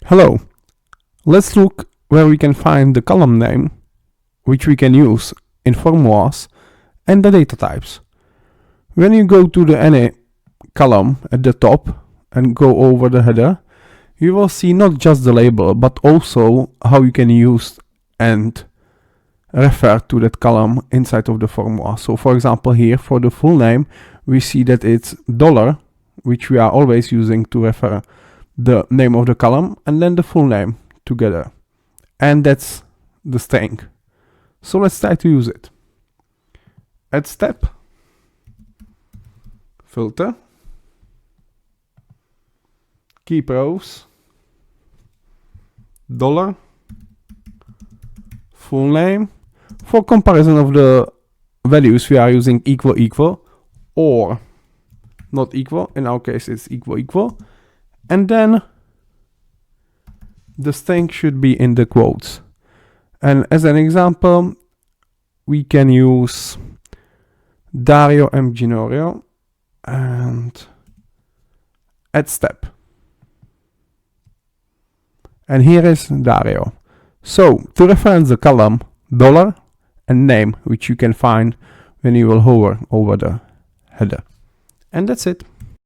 Hello, let's look where we can find the column name, which we can use in formulas, and the data types. When you go to the any column at the top and go over the header, you will see not just the label, but also how you can use and refer to that column inside of the formula. So for example, here for the full name, we see that it's $, which we are always using to refer the name of the column and then the full name together. And that's the string. So let's try to use it. Add step, filter, keep rows, $, full name. For comparison of the values, we are using equal or not equal. In our case, it's equal. And then the string should be in the quotes. And as an example, we can use Dario M. Ginorio and add step. And here is Dario. So to reference the column $, and name, which you can find when you will hover over the header. And that's it.